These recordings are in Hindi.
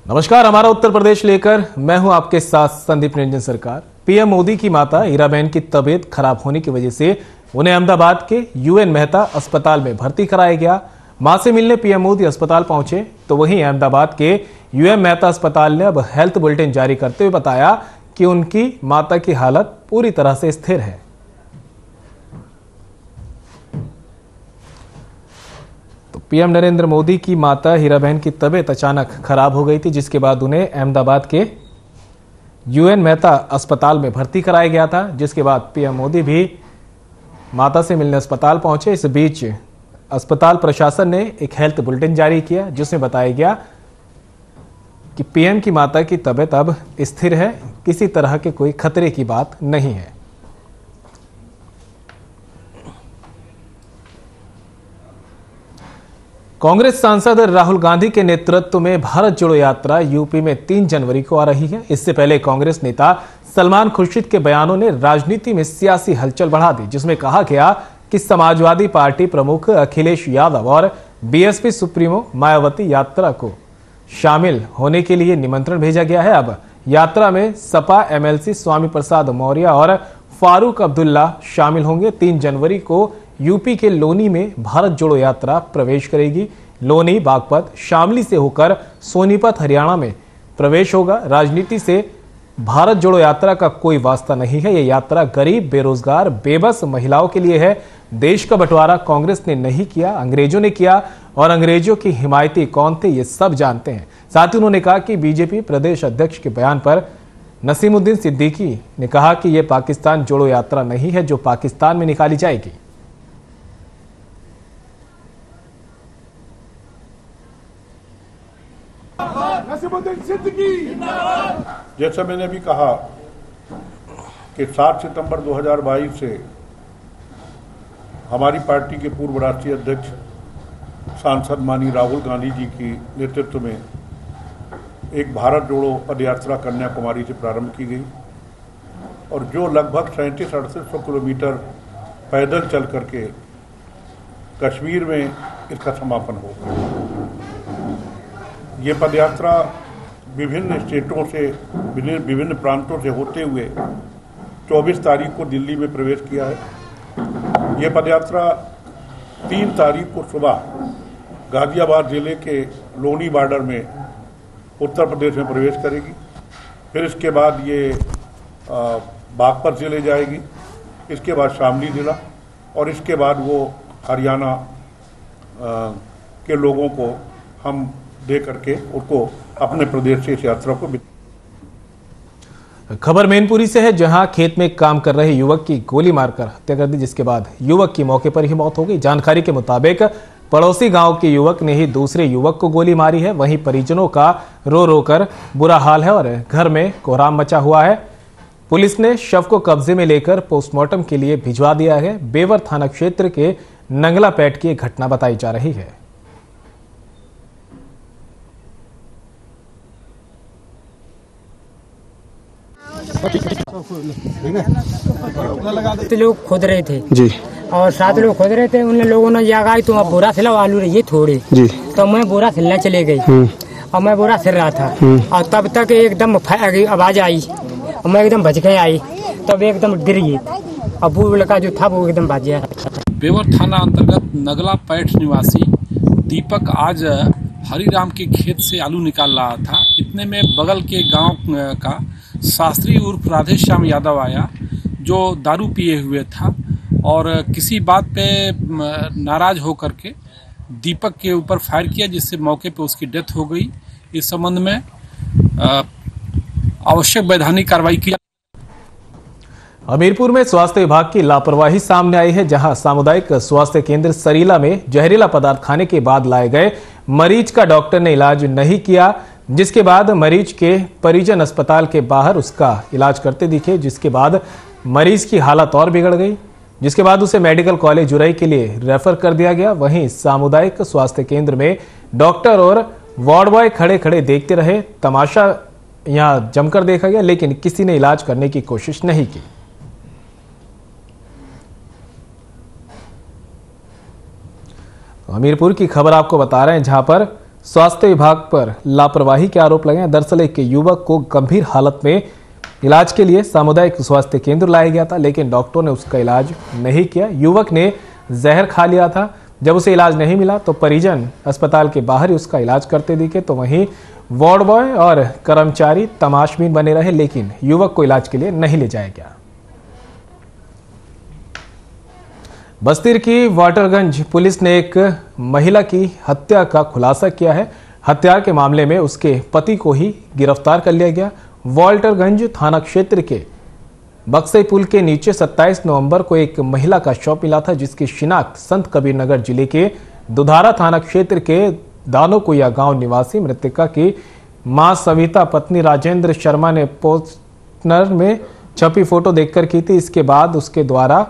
नमस्कार, हमारा उत्तर प्रदेश लेकर मैं हूं आपके साथ संदीप निरंजन सरकार। पीएम मोदी की माता हीराबेन की तबीयत खराब होने की वजह से उन्हें अहमदाबाद के यूएन मेहता अस्पताल में भर्ती कराया गया। मां से मिलने पीएम मोदी अस्पताल पहुंचे तो वहीं अहमदाबाद के यूएन मेहता अस्पताल ने अब हेल्थ बुलेटिन जारी करते हुए बताया कि उनकी माता की हालत पूरी तरह से स्थिर है। पीएम नरेंद्र मोदी की माता हीराबेन की तबीयत अचानक खराब हो गई थी, जिसके बाद उन्हें अहमदाबाद के यूएन मेहता अस्पताल में भर्ती कराया गया था। जिसके बाद पीएम मोदी भी माता से मिलने अस्पताल पहुंचे। इस बीच अस्पताल प्रशासन ने एक हेल्थ बुलेटिन जारी किया, जिसमें बताया गया कि पीएम की माता की तबीयत अब स्थिर है, किसी तरह के कोई खतरे की बात नहीं है। कांग्रेस सांसद राहुल गांधी के नेतृत्व में भारत जोड़ो यात्रा यूपी में 3 जनवरी को आ रही है। इससे पहले कांग्रेस नेता सलमान खुर्शीद के बयानों ने राजनीति में सियासी हलचल बढ़ा दी, जिसमें कहा गया कि समाजवादी पार्टी प्रमुख अखिलेश यादव और बीएसपी सुप्रीमो मायावती यात्रा को शामिल होने के लिए निमंत्रण भेजा गया है। अब यात्रा में सपा एमएलसी स्वामी प्रसाद मौर्य और फारूक अब्दुल्ला शामिल होंगे। 3 जनवरी को यूपी के लोनी में भारत जोड़ो यात्रा प्रवेश करेगी। लोनी, बागपत, शामली से होकर सोनीपत हरियाणा में प्रवेश होगा। राजनीति से भारत जोड़ो यात्रा का कोई वास्ता नहीं है। यह यात्रा गरीब, बेरोजगार, बेबस महिलाओं के लिए है। देश का बंटवारा कांग्रेस ने नहीं किया, अंग्रेजों ने किया, और अंग्रेजों की हिमायती कौन थे ये सब जानते हैं। साथ ही उन्होंने कहा कि बीजेपी प्रदेश अध्यक्ष के बयान पर नसीमुद्दीन सिद्दीकी ने कहा कि यह पाकिस्तान जोड़ो यात्रा नहीं है जो पाकिस्तान में निकाली जाएगी। जैसा मैंने अभी कहा कि 7 सितंबर 2022 से हमारी पार्टी के पूर्व राष्ट्रीय अध्यक्ष सांसद माननीय राहुल गांधी जी की नेतृत्व में एक भारत जोड़ो पदयात्रा कन्याकुमारी से प्रारंभ की गई और जो लगभग 3700-3800 किलोमीटर पैदल चल करके कश्मीर में इसका समापन होगा। ये पदयात्रा विभिन्न स्टेटों से, विभिन्न प्रांतों से होते हुए 24 तारीख को दिल्ली में प्रवेश किया है। ये पदयात्रा 3 तारीख को सुबह गाजियाबाद जिले के लोनी बॉर्डर में उत्तर प्रदेश में प्रवेश करेगी। फिर इसके बाद ये बागपत जिले जाएगी, इसके बाद शामली जिला, और इसके बाद वो हरियाणा के लोगों को हम दे करके उनको अपने प्रदेश से इस यात्रा को। खबर मैनपुरी से है, जहां खेत में काम कर रहे युवक की गोली मारकर हत्या कर दी, जिसके बाद युवक की मौके पर ही मौत हो गई। जानकारी के मुताबिक पड़ोसी गांव के युवक ने ही दूसरे युवक को गोली मारी है। वहीं परिजनों का रो रो कर बुरा हाल है और घर में कोहराम मचा हुआ है। पुलिस ने शव को कब्जे में लेकर पोस्टमार्टम के लिए भिजवा दिया है। बेवर थाना क्षेत्र के नंगलापेट की घटना बताई जा रही है। तो लोग खोद रहे थे जी, और 7 लोग खोद रहे थे। उन लोगों ने जगह तो आप बोरा सिलाओ, आलू रही थोड़ी जी, तो मैं बोरा सिलने चले गई और मैं बोरा सिल रहा था और तब तक एकदम आवाज आई और मैं एकदम बच के आई, तब एकदम गिर गई और वो लड़का जो था वो एकदम बच गया। बेवर थाना अंतर्गत नगला पैठ निवासी दीपक आज हरिराम के खेत से आलू निकाल रहा था। इतने में बगल के गांव का शास्त्री उर्फ राधेश्याम यादव आया, जो दारू पिए हुए था और किसी बात पे नाराज होकर के दीपक के ऊपर फायर किया, जिससे मौके पे उसकी डेथ हो गई। इस संबंध में आवश्यक वैधानिक कार्रवाई की। हमीरपुर में स्वास्थ्य विभाग की लापरवाही सामने आई है, जहां सामुदायिक स्वास्थ्य केंद्र सरीला में जहरीला पदार्थ खाने के बाद लाए गए मरीज का डॉक्टर ने इलाज नहीं किया, जिसके बाद मरीज के परिजन अस्पताल के बाहर उसका इलाज करते दिखे, जिसके बाद मरीज की हालत और बिगड़ गई, जिसके बाद उसे मेडिकल कॉलेज जुराई के लिए रेफर कर दिया गया। वहीं सामुदायिक स्वास्थ्य केंद्र में डॉक्टर और वार्ड बॉय खड़े खड़े देखते रहे। तमाशा यहां जमकर देखा गया, लेकिन किसी ने इलाज करने की कोशिश नहीं की। हमीरपुर की खबर आपको बता रहे हैं, जहां पर स्वास्थ्य विभाग पर लापरवाही के आरोप लगे हैं। दरअसल एक युवक को गंभीर हालत में इलाज के लिए सामुदायिक स्वास्थ्य केंद्र लाया गया था, लेकिन डॉक्टरों ने उसका इलाज नहीं किया। युवक ने जहर खा लिया था। जब उसे इलाज नहीं मिला तो परिजन अस्पताल के बाहर ही उसका इलाज करते दिखे, तो वहीं वार्ड बॉय और कर्मचारी तमाशबीन बने रहे, लेकिन युवक को इलाज के लिए नहीं ले जाया गया। बस्ती की वाटरगंज पुलिस ने एक महिला की हत्या का खुलासा किया है। हत्या के मामले में उसके पति को ही गिरफ्तार कर लिया गया। वाटरगंज थाना क्षेत्र के बक्सई पुल के नीचे 27 नवंबर को एक महिला का शव मिला था, जिसकी शिनाख्त संत कबीरनगर जिले के दुधारा थाना क्षेत्र के दानोकुया गांव निवासी मृतका की मां सविता पत्नी राजेंद्र शर्मा ने पोस्टर में छपी फोटो देखकर की थी। इसके बाद उसके द्वारा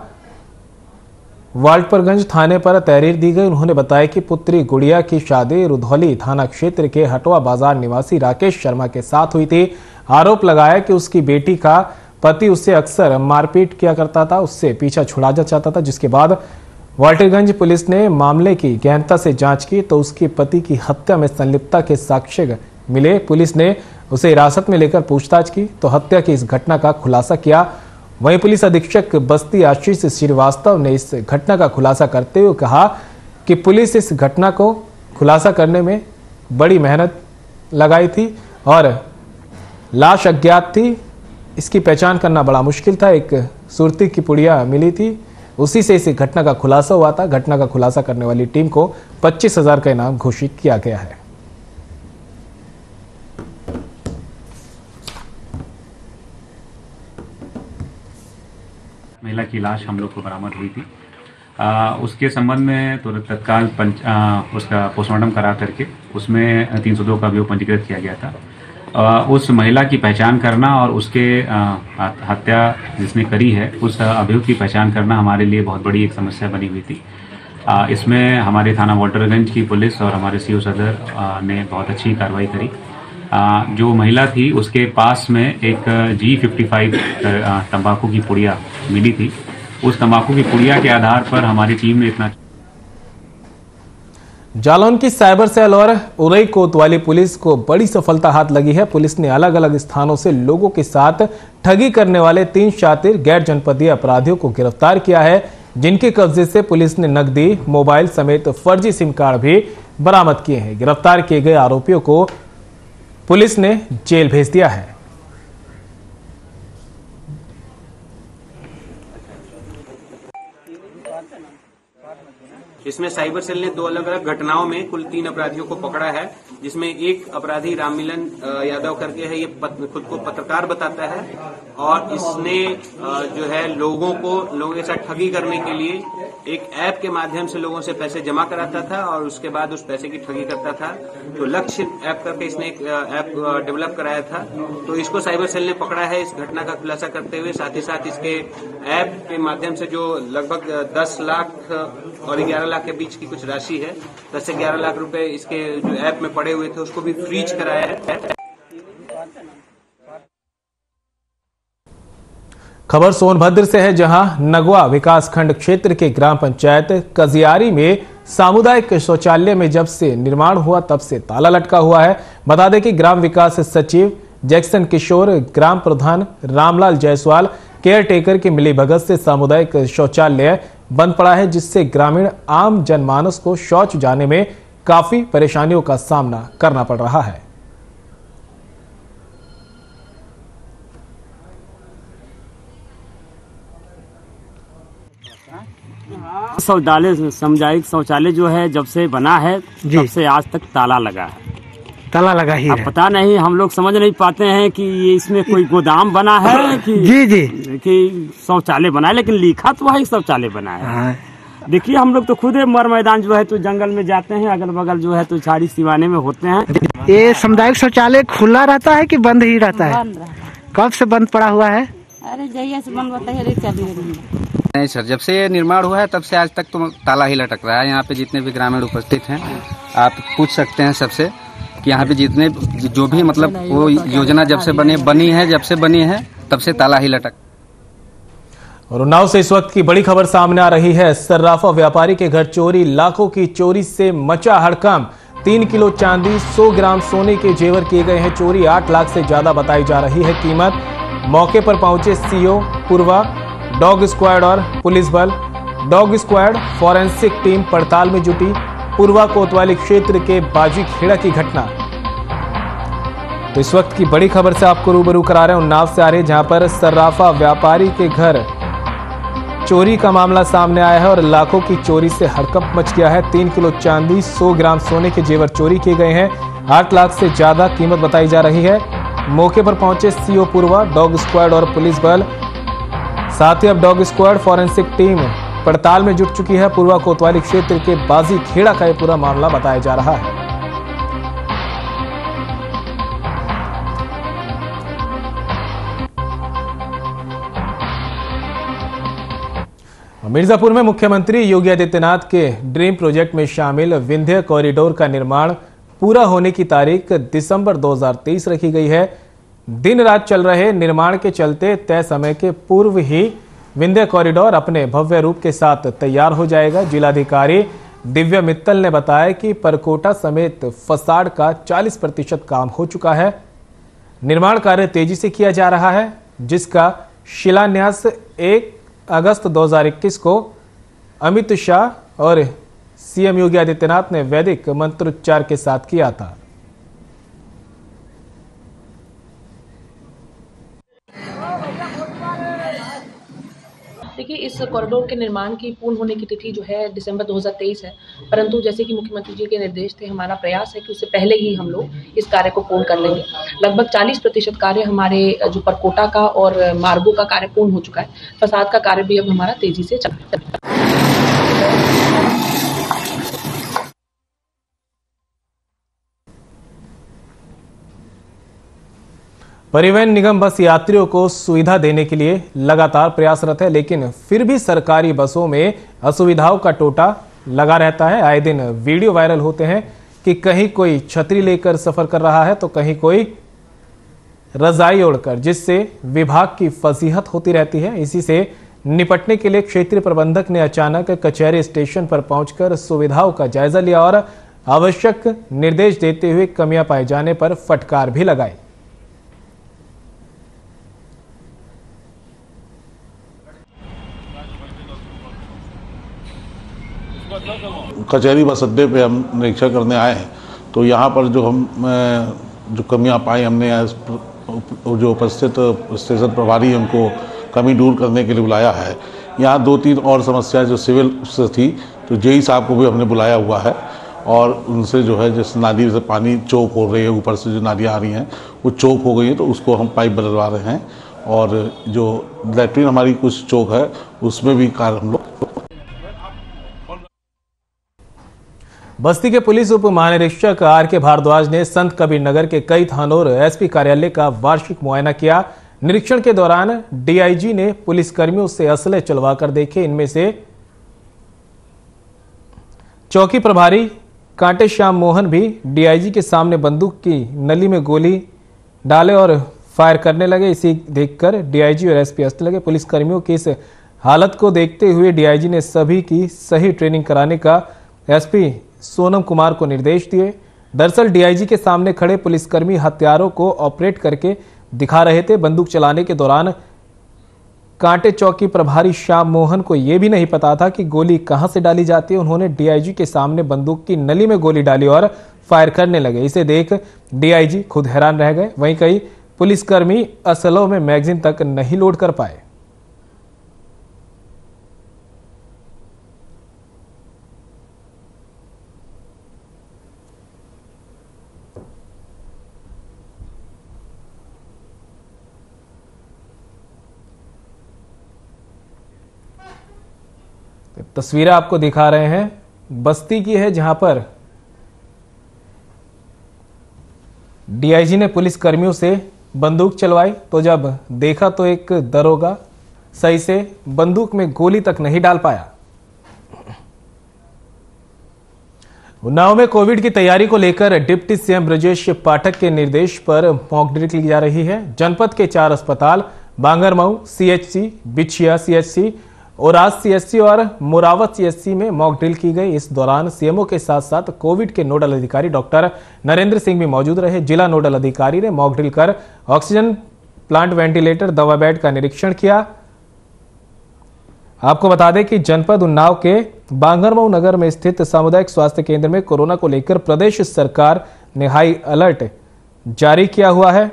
वाटरगंज थाने पर तहरीर दी गई। उन्होंने बताया कि पुत्री गुड़िया की शादी रुधौली थाना क्षेत्र के हटवा बाजार निवासी राकेश शर्मा के साथ हुई थी। आरोप लगाया कि उसकी बेटी का पति उससे अक्सर मारपीट किया करता था, उससे पीछा छुड़ाना चाहता था। जिसके बाद वाटरगंज पुलिस ने मामले की गहनता से जांच की तो उसके पति की हत्या में संलिप्तता के साक्ष्य मिले। पुलिस ने उसे हिरासत में लेकर पूछताछ की तो हत्या की इस घटना का खुलासा किया। वहीं पुलिस अधीक्षक बस्ती आशीष श्रीवास्तव ने इस घटना का खुलासा करते हुए कहा कि पुलिस इस घटना को खुलासा करने में बड़ी मेहनत लगाई थी और लाश अज्ञात थी। इसकी पहचान करना बड़ा मुश्किल था। एक सुरती की पुड़िया मिली थी, उसी से इस घटना का खुलासा हुआ था। घटना का खुलासा करने वाली टीम को 25,000 का इनाम घोषित किया गया है। महिला की लाश हम लोग को बरामद हुई थी। उसके संबंध में तुरंत तत्काल उसका पोस्टमार्टम करा करके उसमें 302 का अभियोग पंजीकृत किया गया था। उस महिला की पहचान करना और उसके हत्या जिसने करी है उस अभियुक्त की पहचान करना हमारे लिए बहुत बड़ी एक समस्या बनी हुई थी। इसमें हमारे थाना वाटरगंज की पुलिस और हमारे सीओ सदर ने बहुत अच्छी कार्रवाई करी। जो महिला थी उसके पास में एक G55 तंबाकू की पुड़िया मिली थी। उस तंबाकू की पुड़िया के आधार पर हमारी टीम ने इतना जालौन की साइबर सेल और उरई कोतवाली पुलिस को बड़ी सफलता हाथ लगी है। पुलिस ने अलग अलग स्थानों से लोगों के साथ ठगी करने वाले 3 शातिर गैर जनपदीय अपराधियों को गिरफ्तार किया है, जिनके कब्जे से पुलिस ने नकदी, मोबाइल समेत फर्जी सिम कार्ड भी बरामद किए हैं। गिरफ्तार किए गए आरोपियों को पुलिस ने जेल भेज दिया है। इसमें साइबर सेल ने 2 अलग अलग घटनाओं में कुल 3 अपराधियों को पकड़ा है, जिसमें एक अपराधी राममिलन यादव करके है। ये खुद को पत्रकार बताता है और इसने जो है लोगों के साथ ठगी करने के लिए एक ऐप के माध्यम से लोगों से पैसे जमा कराता था और उसके बाद उस पैसे की ठगी करता था। तो लक्ष्य ऐप करके इसने एक ऐप डेवलप कराया था, तो इसको साइबर सेल ने पकड़ा है। इस घटना का खुलासा करते हुए साथ ही साथ इसके ऐप के माध्यम से जो लगभग 10 लाख और 11 लाख के बीच की कुछ राशि है, 10 से 11 लाख रुपए इसके जो ऐप में पड़े हुए थे उसको भी फ्रीज कराया है। खबर सोनभद्र से है, जहां नगवा विकासखंड क्षेत्र के ग्राम पंचायत कजियारी में सामुदायिक शौचालय में जब से निर्माण हुआ तब से ताला लटका हुआ है। बता दें कि ग्राम विकास सचिव जैक्सन किशोर, ग्राम प्रधान रामलाल जायसवाल, केयर टेकर की मिलीभगत से सामुदायिक शौचालय बंद पड़ा है, जिससे ग्रामीण आम जनमानस को शौच जाने में काफी परेशानियों का सामना करना पड़ रहा है। शौचालय सामुदायिक शौचालय जो है जब से बना है तब से आज तक ताला लगा है। ताला लगा ही अब पता नहीं, हम लोग समझ नहीं पाते हैं कि ये इसमें कोई गोदाम बना है कि कि शौचालय बना है, लेकिन लिखा तो है शौचालय बना है। देखिए हम लोग तो खुद मर मैदान जो है तो जंगल में जाते हैं, अगल बगल जो है तो झाड़ी सिवाने में होते हैं। ये सामुदायिक शौचालय खुला रहता है कि बंद ही रहता है? कब से बंद पड़ा हुआ है? अरे जैसे से बंद होता है नहीं सर, जब से ये निर्माण हुआ है तब से आज तक तो ताला ही लटक रहा है। यहाँ पे जितने भी ग्रामीण उपस्थित हैं आप पूछ सकते हैं सबसे कि यहाँ पे जितने जो भी मतलब वो योजना जब से बनी है तब से ताला ही लटक। और उन्नाव से इस वक्त की बड़ी खबर सामने आ रही है। सर्राफा व्यापारी के घर चोरी, लाखों की चोरी से मचा हड़कंप। 3 किलो चांदी, 100 ग्राम सोने के जेवर किए गए हैं चोरी। 8 लाख से ज्यादा बताई जा रही है कीमत। मौके पर पहुंचे सीओ पूर्वा, डॉग स्क्वाड और पुलिस बल। डॉग स्क्वाड फॉरेंसिक टीम पड़ताल में जुटी। पूर्वा कोतवाली क्षेत्र के बाजी खेड़ा की घटना। तो इस वक्त की बड़ी खबर से आपको रूबरू करा रहे हैं उन्नाव से आ रही है, जहां पर सर्राफा व्यापारी के घर चोरी का मामला सामने आया है और लाखों की चोरी से हड़कंप मच गया है। 3 किलो चांदी, 100 ग्राम सोने के जेवर चोरी किए गए हैं। 8 लाख से ज्यादा कीमत बताई जा रही है। मौके पर पहुंचे सीओ पूर्वा, डॉग स्क्वाड और पुलिस बल। साथ ही अब डॉग स्क्वाड फॉरेंसिक टीम पड़ताल में जुट चुकी है। पूर्वा कोतवाली क्षेत्र के बाजी खेड़ा का यह पूरा मामला बताया जा रहा है। मिर्जापुर में मुख्यमंत्री योगी आदित्यनाथ के ड्रीम प्रोजेक्ट में शामिल विंध्य कॉरिडोर का निर्माण पूरा होने की तारीख दिसंबर 2023 रखी गई है। दिन रात चल रहे निर्माण के चलते तय समय के पूर्व ही विंध्य कॉरिडोर अपने भव्य रूप के साथ तैयार हो जाएगा। जिलाधिकारी दिव्या मित्तल ने बताया कि परकोटा समेत फसाड का 40% काम हो चुका है। निर्माण कार्य तेजी से किया जा रहा है, जिसका शिलान्यास 1 अगस्त 2021 को अमित शाह और सीएम योगी आदित्यनाथ ने वैदिक मंत्रोच्चार के साथ किया था। देखिए, इस कॉरिडोर के निर्माण की पूर्ण होने की तिथि जो है दिसंबर 2023 है, परंतु जैसे कि मुख्यमंत्री जी के निर्देश थे, हमारा प्रयास है कि उससे पहले ही हम लोग इस कार्य को पूर्ण कर लेंगे। लगभग 40% कार्य हमारे जो परकोटा का और मार्गों का कार्य पूर्ण हो चुका है। फसाद का कार्य भी अब हमारा तेजी से चल रहा है। परिवहन निगम बस यात्रियों को सुविधा देने के लिए लगातार प्रयासरत है, लेकिन फिर भी सरकारी बसों में असुविधाओं का टोटा लगा रहता है। आए दिन वीडियो वायरल होते हैं कि कहीं कोई छतरी लेकर सफर कर रहा है तो कहीं कोई रजाई ओढ़कर, जिससे विभाग की फजीहत होती रहती है। इसी से निपटने के लिए क्षेत्रीय प्रबंधक ने अचानक कचहरी स्टेशन पर पहुंचकर सुविधाओं का जायजा लिया और आवश्यक निर्देश देते हुए कमियां पाए जाने पर फटकार भी लगाई। कचहरी बस अड्डे पे हम निरीक्षण करने आए हैं, तो यहाँ पर जो कमियाँ पाई हमने जो उपस्थित स्टेशन प्रभारी हैं उनको कमी दूर करने के लिए बुलाया है। यहाँ 2-3 और समस्याएं जो सिविल से थी, तो जेई साहब को भी हमने बुलाया हुआ है और उनसे जो है जिस नाली से पानी चौक हो रही है, ऊपर से जो नालियाँ आ रही हैं वो चौक हो गई है, तो उसको हम पाइप बदलवा रहे हैं। और जो लैट्रिन हमारी कुछ चौक है उसमें भी कार्य हम लोग। बस्ती के पुलिस उप महानिरीक्षक आर.के. भारद्वाज ने संत कबीर नगर के कई थानों और एसपी कार्यालय का वार्षिक मुआयना किया। निरीक्षण के दौरान डीआईजी ने पुलिसकर्मियों से असले चलवाकर देखे। इनमें से चौकी प्रभारी कांटे श्याम मोहन भी डीआईजी के सामने बंदूक की नली में गोली डाले और फायर करने लगे। इसी देखकर डीआईजी और एसपी हंसने लगे। पुलिसकर्मियों की इस हालत को देखते हुए डीआईजी ने सभी की सही ट्रेनिंग कराने का एसपी सोनम कुमार को निर्देश दिए। दरअसल डीआईजी के सामने खड़े पुलिसकर्मी हथियारों को ऑपरेट करके दिखा रहे थे। बंदूक चलाने के दौरान कांटे चौकी प्रभारी श्याम मोहन को यह भी नहीं पता था कि गोली कहां से डाली जाती है। उन्होंने डीआईजी के सामने बंदूक की नली में गोली डाली और फायर करने लगे। इसे देख डीआईजी खुद हैरान रह गए। वहीं कई पुलिसकर्मी असलों में मैगजीन तक नहीं लोड कर पाए। तस्वीरें आपको दिखा रहे हैं बस्ती की है, जहां पर डीआईजी ने पुलिस कर्मियों से बंदूक चलवाई, तो जब देखा तो एक दरोगा सही से बंदूक में गोली तक नहीं डाल पाया। उन्नाव में कोविड की तैयारी को लेकर डिप्टी सीएम ब्रजेश पाठक के निर्देश पर मॉक ड्रिल की जा रही है। जनपद के 4 अस्पताल बांगरमऊ सीएचसी, बिछिया सीएचसी ओराज सीएससी और मोरावत सीएससी में मॉक ड्रिल की गई। इस दौरान सीएमओ के साथ साथ कोविड के नोडल अधिकारी डॉक्टर नरेंद्र सिंह भी मौजूद रहे। जिला नोडल अधिकारी ने मॉक ड्रिल कर ऑक्सीजन प्लांट, वेंटिलेटर, दवा बेड का निरीक्षण किया। आपको बता दें कि जनपद उन्नाव के बांगरमऊ नगर में स्थित सामुदायिक स्वास्थ्य केंद्र में कोरोना को लेकर प्रदेश सरकार ने हाई अलर्ट जारी किया हुआ है।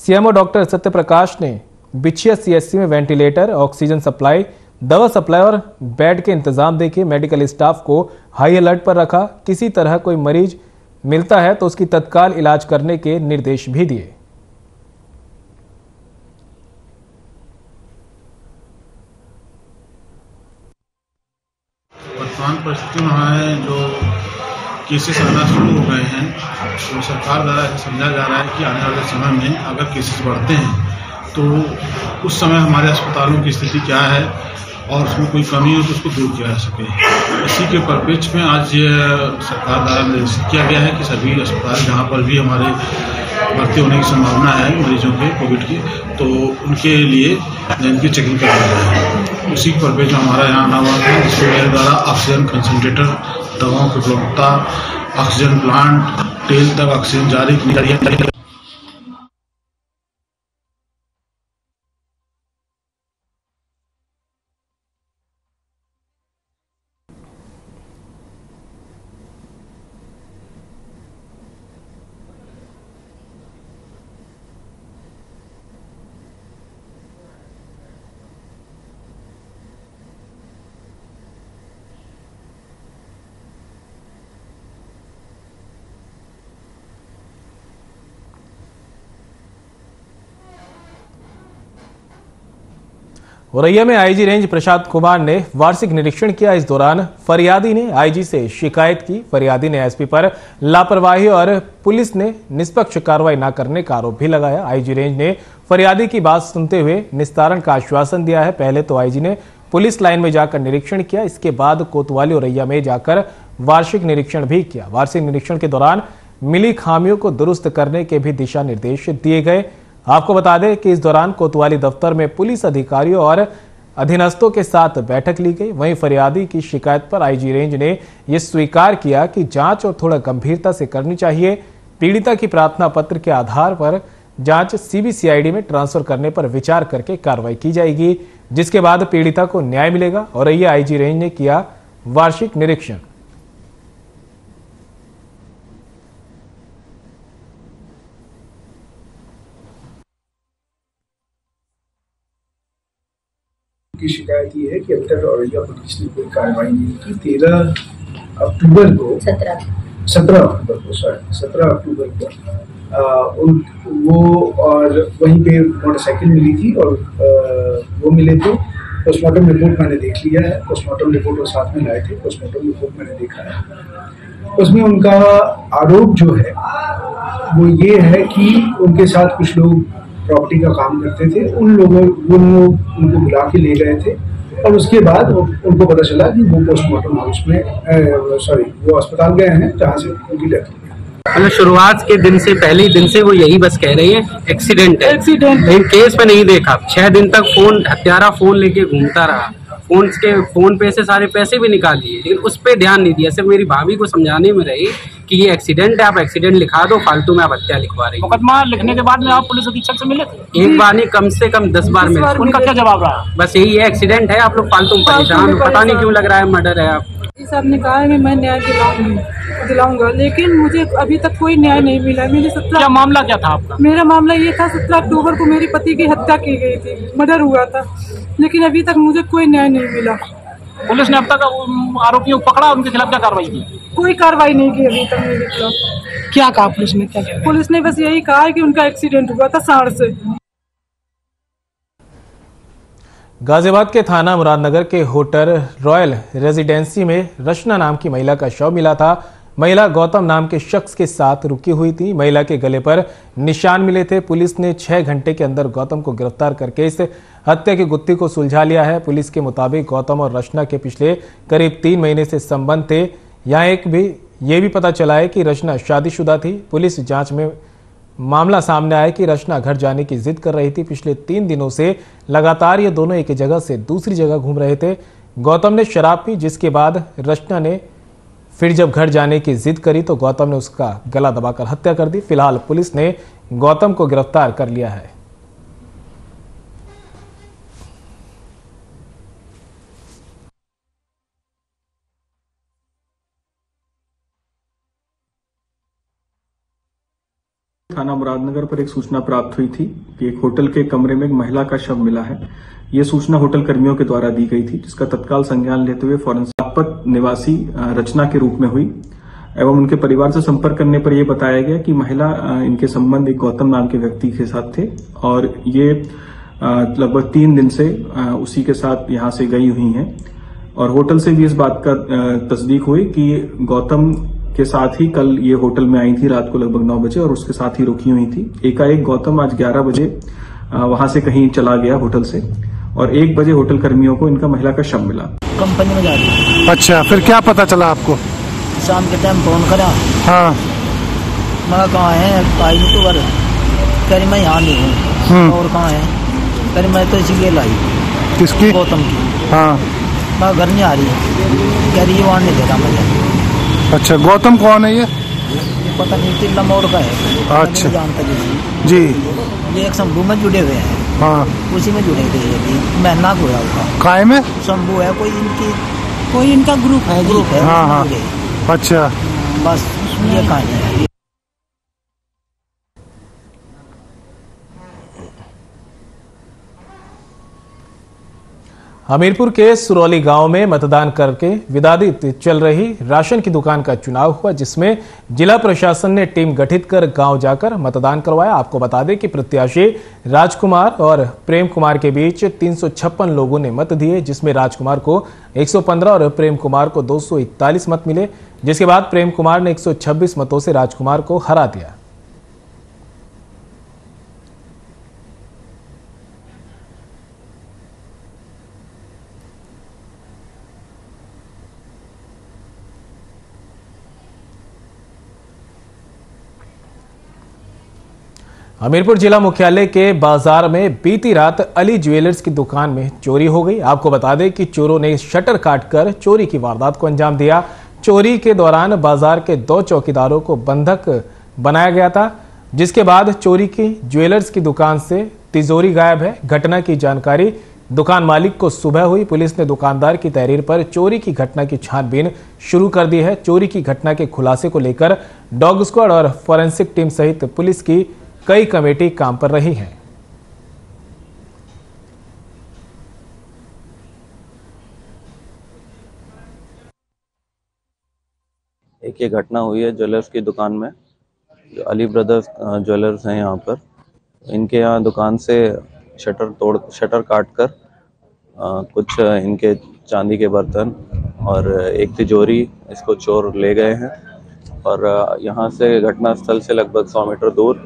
सीएमओ डॉक्टर सत्यप्रकाश ने बिछिया सीएससी में वेंटिलेटर, ऑक्सीजन सप्लाई, दवा सप्लाई और बेड के इंतजाम देके मेडिकल स्टाफ को हाई अलर्ट पर रखा। किसी तरह कोई मरीज मिलता है तो उसकी तत्काल इलाज करने के निर्देश भी दिए। वर्तमान परिस्थिति में हमारे जो केसेस आना शुरू हो गए हैं, तो सरकार द्वारा ऐसा समझा जा रहा है कि आने वाले समय में अगर केसेस बढ़ते हैं तो उस समय हमारे अस्पतालों की स्थिति क्या है और उसमें कोई कमी हो तो उसको दूर किया जा सके। इसी के परिप्रेक्ष्य में आज सरकार द्वारा निर्देशित किया गया है कि सभी अस्पताल जहाँ पर भी हमारे भर्ती होने की संभावना है मरीजों के कोविड की, तो उनके लिए इनकी चेकिंग कराया जाए। उसी के परिप्रेक्ष्य में हमारा यहाँ आना हुआ है, जिसके मेरे द्वारा ऑक्सीजन कंसनट्रेटर, दवाओं की उपलब्धता, ऑक्सीजन प्लांट, टेल तक ऑक्सीजन जारी की जा रही है। औरैया में आईजी रेंज प्रशांत कुमार ने वार्षिक निरीक्षण किया। इस दौरान फरियादी ने आईजी से शिकायत की। फरियादी ने एसपी पर लापरवाही और पुलिस ने निष्पक्ष कार्रवाई न करने का आरोप भी लगाया। आईजी रेंज ने फरियादी की बात सुनते हुए निस्तारण का आश्वासन दिया है। पहले तो आईजी ने पुलिस लाइन में जाकर निरीक्षण किया, इसके बाद कोतवाली औरैया में जाकर वार्षिक निरीक्षण भी किया। वार्षिक निरीक्षण के दौरान मिली खामियों को दुरुस्त करने के भी दिशा निर्देश दिए गए। आपको बता दें कि इस दौरान कोतवाली दफ्तर में पुलिस अधिकारियों और अधीनस्थों के साथ बैठक ली गई। वहीं फरियादी की शिकायत पर आईजी रेंज ने यह स्वीकार किया कि जांच और थोड़ा गंभीरता से करनी चाहिए। पीड़िता की प्रार्थना पत्र के आधार पर जांच सीबीसीआईडी में ट्रांसफर करने पर विचार करके कार्रवाई की जाएगी, जिसके बाद पीड़िता को न्याय मिलेगा। और यह आईजी रेंज ने किया वार्षिक निरीक्षण। की शिकायत ये है कि अब तक औरैया पुलिस ने कोई कार्रवाई नहीं की। 17 अक्टूबर को वो और वहीं पे मोटरसाइकिल मिली थी और वो मिले थे। पोस्टमार्टम रिपोर्ट मैंने देख लिया है, पोस्टमार्टम रिपोर्ट वो साथ में लाए थे, पोस्टमार्टम रिपोर्ट मैंने देखा है। उसमें उनका आरोप जो है वो ये है कि उनके साथ कुछ लोग प्रॉपर्टी का काम करते थे, उन लोग उनको बुला के ले गए थे और उसके बाद उनको पता चला कि वो पोस्टमार्टम हाउस में वो अस्पताल गए हैं जहाँ से उनकी डेथ हो गई। मतलब शुरुआत के दिन से, पहले ही दिन से वो यही बस कह रही है एक्सीडेंट है, लेकिन केस पे नहीं देखा। 6 दिन तक हत्यारा फोन लेके घूमता रहा, फोन पे से सारे पैसे भी निकाल लिए, लेकिन उस पर ध्यान नहीं दिया। सिर्फ मेरी भाभी को समझाने में रही कि ये एक्सीडेंट है, आप एक्सीडेंट लिखा दो, फालतू में आप हत्या लिखवा रही। मुकदमा लिखने के बाद में आप पुलिस अधीक्षक से मिले थे? एक बार नहीं, कम से कम 10 बार मिले। उनका क्या जवाब रहा? बस यही है, एक्सीडेंट है, आप लोग फालतू में परेशान, पता नहीं क्यों लग रहा है मर्डर है। आप साहब ने कहा है कि मैं न्याय दिलाऊंगा, लेकिन मुझे अभी तक कोई न्याय नहीं मिला। मेरे 17 क्या मामला क्या था आपका? मेरा मामला ये था, 17 अक्टूबर को मेरे पति की हत्या की गई थी, मर्डर हुआ था, लेकिन अभी तक मुझे कोई न्याय नहीं मिला। पुलिस ने अब तक आरोपियों को पकड़ा, उनके खिलाफ क्या कार्रवाई की? कोई कार्रवाई नहीं की अभी तक मेरे खिलाफ। क्या कहा पुलिस ने? क्या कहा? पुलिस ने बस यही कहा है कि उनका एक्सीडेंट हुआ था साड़ से। गाजियाबाद के थाना मुरादनगर के होटल रॉयल रेजिडेंसी में रचना नाम की महिला का शव मिला था। महिला गौतम नाम के शख्स के साथ रुकी हुई थी। महिला के गले पर निशान मिले थे। पुलिस ने 6 घंटे के अंदर गौतम को गिरफ्तार करके इस हत्या की गुत्थी को सुलझा लिया है। पुलिस के मुताबिक गौतम और रचना के पिछले करीब 3 महीने से संबंध थे। यहाँ ये भी पता चला है कि रचना शादीशुदा थी। पुलिस जांच में मामला सामने आया कि रचना घर जाने की जिद कर रही थी। पिछले 3 दिनों से लगातार ये दोनों एक जगह से दूसरी जगह घूम रहे थे। गौतम ने शराब पी, जिसके बाद रचना ने फिर जब घर जाने की जिद करी तो गौतम ने उसका गला दबाकर हत्या कर दी। फिलहाल पुलिस ने गौतम को गिरफ्तार कर लिया है। थाना मुरादनगर पर एक सूचना प्राप्त हुई थी कि एक होटल के कमरे में एक महिला का शव मिला है। ये सूचना होटल कर्मियों के द्वारा दी गई थी, जिसका तत्काल संज्ञान लेते हुए फॉरेंसिक निवासी रचना के रूप में हुई एवं उनके परिवार से संपर्क करने पर यह बताया गया कि महिला इनके संबंध एक गौतम नाम के व्यक्ति के साथ थे और ये लगभग 3 दिन से उसी के साथ यहाँ से गई हुई हैं और होटल से भी इस बात का तस्दीक हुई कि गौतम के साथ ही कल ये होटल में आई थी रात को लगभग 9 बजे और उसके साथ ही रुकी हुई थी। एकाएक गौतम आज 11 बजे वहां से कहीं चला गया होटल से और 1 बजे होटल कर्मियों को इनका महिला का शव मिला। कंपनी में जा रही। अच्छा, फिर क्या पता चला आपको? शाम के टाइम फोन करा। हाँ। मैं कहाँ है? आई यूट्यूबर कह रही मैं यहाँ नहीं हूँ। और कहाँ है? कह रही मैं तो इसी के लाई। किसकी? गौतम की। हाँ। मैं घर नहीं आ रही, कह रही वहाँ नहीं दे रहा मुझे। अच्छा, गौतम कौन है ये? पता नहीं, तिल्ला मोड़ का है। अच्छा, जानता जी। ये एक शंभू में जुड़े हुए हैं। हाँ। उसी में जुड़े थे ये, महीना हुआ उसका। काय में? शंभू है कोई इनका ग्रुप है। हाँ हाँ। अच्छा, बस ये कहानी है। हमीरपुर के सुरौली गांव में मतदान करके विवादित चल रही राशन की दुकान का चुनाव हुआ, जिसमें जिला प्रशासन ने टीम गठित कर गांव जाकर मतदान करवाया। आपको बता दें कि प्रत्याशी राजकुमार और प्रेम कुमार के बीच 356 लोगों ने मत दिए, जिसमें राजकुमार को 115 और प्रेम कुमार को 241 मत मिले, जिसके बाद प्रेम कुमार ने 126 मतों से राजकुमार को हरा दिया। हमीरपुर जिला मुख्यालय के बाजार में बीती रात अली ज्वेलर्स की दुकान में चोरी हो गई। आपको बता दें कि चोरों ने शटर काटकर चोरी की वारदात को अंजाम दिया। चोरी के दौरान बाजार के 2 चौकीदारों को बंधक बनाया गया था, जिसके बाद चोरी की ज्वेलर्स की दुकान से तिजोरी गायब है। घटना की जानकारी दुकान मालिक को सुबह हुई। पुलिस ने दुकानदार की तहरीर पर चोरी की घटना की छानबीन शुरू कर दी है। चोरी की घटना के खुलासे को लेकर डॉग स्क्वाड और फॉरेंसिक टीम सहित पुलिस की कई कमेटी काम पर रही है। एक ये घटना हुई है ज्वेलर्स की दुकान में, जो अली ब्रदर्स ज्वेलर्स हैं यहाँ पर। इनके यहाँ दुकान से शटर काटकर कुछ इनके चांदी के बर्तन और एक तिजोरी इसको चोर ले गए हैं और यहाँ से घटनास्थल से लगभग 100 मीटर दूर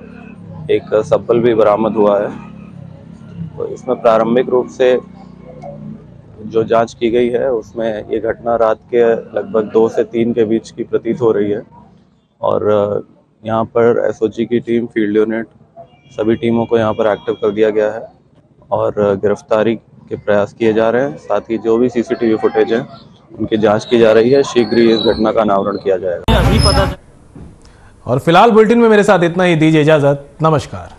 एक सब्बल भी बरामद हुआ है। तो इसमें प्रारंभिक रूप से जो जांच की गई है उसमें ये घटना रात के लगभग 2 से 3 के बीच की प्रतीत हो रही है और यहाँ पर एसओजी की टीम, फील्ड यूनिट, सभी टीमों को यहाँ पर एक्टिव कर दिया गया है और गिरफ्तारी के प्रयास किए जा रहे हैं। साथ ही जो भी सीसीटीवी फुटेज है उनकी जांच की जा रही है। शीघ्र ही इस घटना का अनावरण किया जाएगा। और फिलहाल बुलेटिन में मेरे साथ इतना ही। दीजिए इजाजत। नमस्कार।